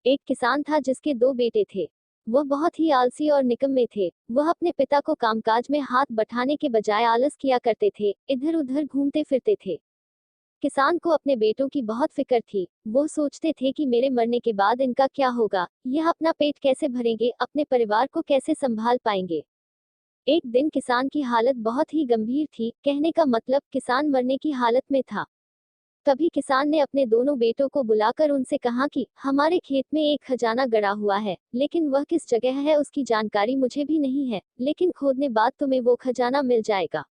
एक किसान था जिसके दो बेटे थे। वह बहुत ही आलसी और निकम्मे थे। वह अपने पिता को कामकाज में हाथ बटाने के बजाय आलस किया करते थे, इधर उधर घूमते फिरते थे। किसान को अपने बेटों की बहुत फिक्र थी। वो सोचते थे कि मेरे मरने के बाद इनका क्या होगा, यह अपना पेट कैसे भरेंगे, अपने परिवार को कैसे संभाल पाएंगे। एक दिन किसान की हालत बहुत ही गंभीर थी, कहने का मतलब किसान मरने की हालत में था। तभी किसान ने अपने दोनों बेटों को बुलाकर उनसे कहा कि हमारे खेत में एक खजाना गड़ा हुआ है, लेकिन वह किस जगह है उसकी जानकारी मुझे भी नहीं है, लेकिन खोदने बाद तुम्हें वो खजाना मिल जाएगा।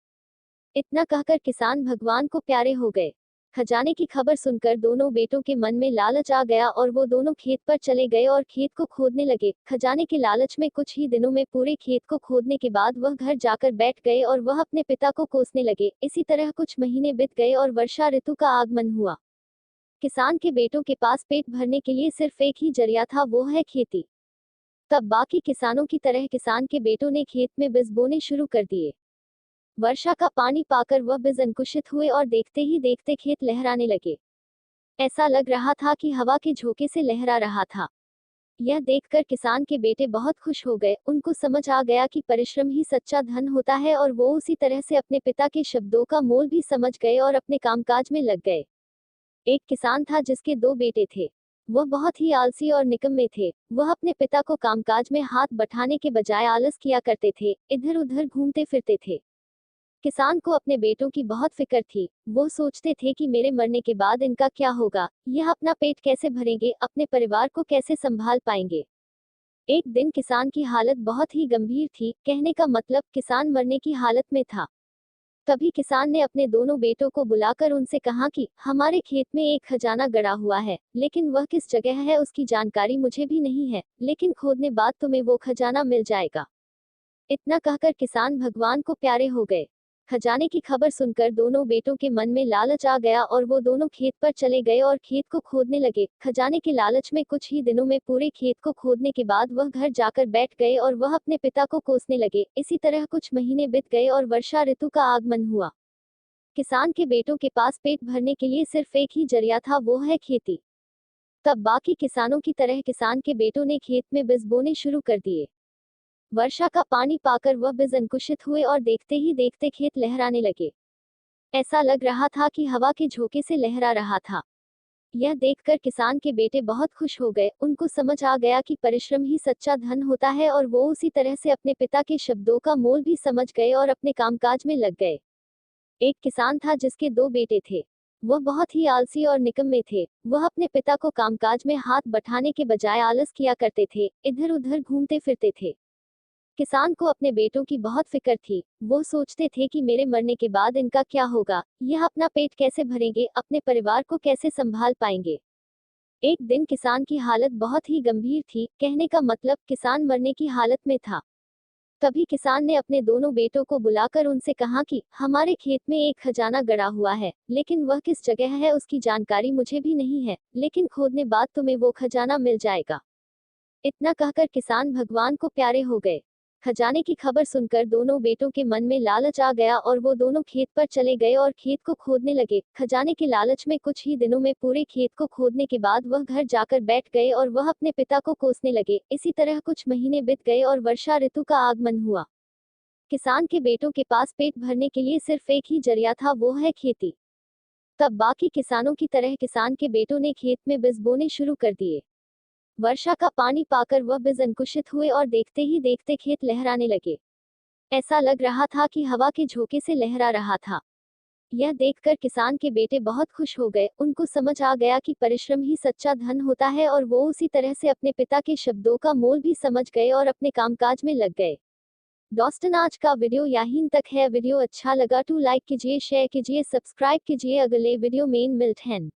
इतना कहकर किसान भगवान को प्यारे हो गए। खजाने की खबर सुनकर दोनों बेटों के मन में लालच आ गया और वो दोनों खेत पर चले गए और खेत को खोदने लगे। खजाने के लालच में कुछ ही दिनों में पूरे खेत को खोदने के बाद वह घर जाकर बैठ गए और वह अपने पिता को कोसने लगे। इसी तरह कुछ महीने बीत गए और वर्षा ऋतु का आगमन हुआ। किसान के बेटों के पास पेट भरने के लिए सिर्फ एक ही जरिया था, वो है खेती। तब बाकी किसानों की तरह किसान के बेटों ने खेत में बीज बोने शुरू कर दिए। वर्षा का पानी पाकर वह बीज अंकुशित हुए और देखते ही देखते खेत लहराने लगे। ऐसा लग रहा था कि हवा के झोंके से लहरा रहा था। यह देखकर किसान के बेटे बहुत खुश हो गए। उनको समझ आ गया कि परिश्रम ही सच्चा धन होता है और वो उसी तरह से अपने पिता के शब्दों का मोल भी समझ गए और अपने कामकाज में लग गए। एक किसान था जिसके दो बेटे थे। वह बहुत ही आलसी और निकम्मे थे। वह अपने पिता को कामकाज में हाथ बटाने के बजाय आलस किया करते थे, इधर उधर घूमते फिरते थे। किसान को अपने बेटों की बहुत फिक्र थी। वो सोचते थे कि मेरे मरने के बाद इनका क्या होगा, यह अपना पेट कैसे भरेंगे, अपने परिवार को कैसे संभाल पाएंगे। एक दिन किसान की हालत बहुत ही गंभीर थी, कहने का मतलब किसान मरने की हालत में था। तभी किसान ने अपने दोनों बेटों को बुलाकर उनसे कहा कि हमारे खेत में एक खजाना गड़ा हुआ है, लेकिन वह किस जगह है उसकी जानकारी मुझे भी नहीं है, लेकिन खोदने बाद तुम्हें वो खजाना मिल जाएगा। इतना कहकर किसान भगवान को प्यारे हो गए। खजाने की खबर सुनकर दोनों बेटों के मन में लालच आ गया और वो दोनों खेत पर चले गए और खेत को खोदने लगे। खजाने के लालच में कुछ ही दिनों में पूरे खेत को खोदने के बाद वह घर जाकर बैठ गए और वह अपने पिता को कोसने लगे। इसी तरह कुछ महीने बीत गए और वर्षा ऋतु का आगमन हुआ। किसान के बेटों के पास पेट भरने के लिए सिर्फ एक ही जरिया था, वो है खेती। तब बाकी किसानों की तरह किसान के बेटों ने खेत में बीज बोने शुरू कर दिए। वर्षा का पानी पाकर वह बीज अंकुशित हुए और देखते ही देखते खेत लहराने लगे। ऐसा लग रहा था कि हवा के झोंके से लहरा रहा था। यह देखकर किसान के बेटे बहुत खुश हो गए। उनको समझ आ गया कि परिश्रम ही सच्चा धन होता है और वो उसी तरह से अपने पिता के शब्दों का मोल भी समझ गए और अपने कामकाज में लग गए। एक किसान था जिसके दो बेटे थे। वह बहुत ही आलसी और निकम्मे थे। वह अपने पिता को कामकाज में हाथ बटाने के बजाय आलस किया करते थे, इधर उधर घूमते फिरते थे। किसान को अपने बेटों की बहुत फिक्र थी। वो सोचते थे कि मेरे मरने के बाद इनका क्या होगा, यह अपना पेट कैसे भरेंगे, अपने परिवार को कैसे संभाल पाएंगे। एक दिन किसान की हालत बहुत ही गंभीर थी, कहने का मतलब किसान मरने की हालत में था। तभी किसान ने अपने दोनों बेटों को बुलाकर उनसे कहा कि हमारे खेत में एक खजाना गड़ा हुआ है, लेकिन वह किस जगह है उसकी जानकारी मुझे भी नहीं है, लेकिन खोदने बाद तुम्हें वो खजाना मिल जाएगा। इतना कहकर किसान भगवान को प्यारे हो गए। खजाने की खबर सुनकर दोनों बेटों के मन में लालच आ गया और वो दोनों खेत पर चले गए और खेत को खोदने लगे। खजाने के लालच में कुछ ही दिनों में पूरे खेत को खोदने के बाद वह घर जाकर बैठ गए और वह अपने पिता को कोसने लगे। इसी तरह कुछ महीने बीत गए और वर्षा ऋतु का आगमन हुआ। किसान के बेटों के पास पेट भरने के लिए सिर्फ एक ही जरिया था, वो है खेती। तब बाकी किसानों की तरह किसान के बेटों ने खेत में बीज बोने शुरू कर दिए। वर्षा का पानी पाकर वह बीज अंकुशित हुए और देखते ही देखते खेत लहराने लगे। ऐसा लग रहा था कि हवा के झोंके से लहरा रहा था। यह देखकर किसान के बेटे बहुत खुश हो गए। उनको समझ आ गया कि परिश्रम ही सच्चा धन होता है और वो उसी तरह से अपने पिता के शब्दों का मोल भी समझ गए और अपने कामकाज में लग गए। दोस्तों, आज का वीडियो यहीं तक है। वीडियो अच्छा लगा तो लाइक कीजिए, शेयर कीजिए, सब्सक्राइब कीजिए। अगले वीडियो में मिलते हैं।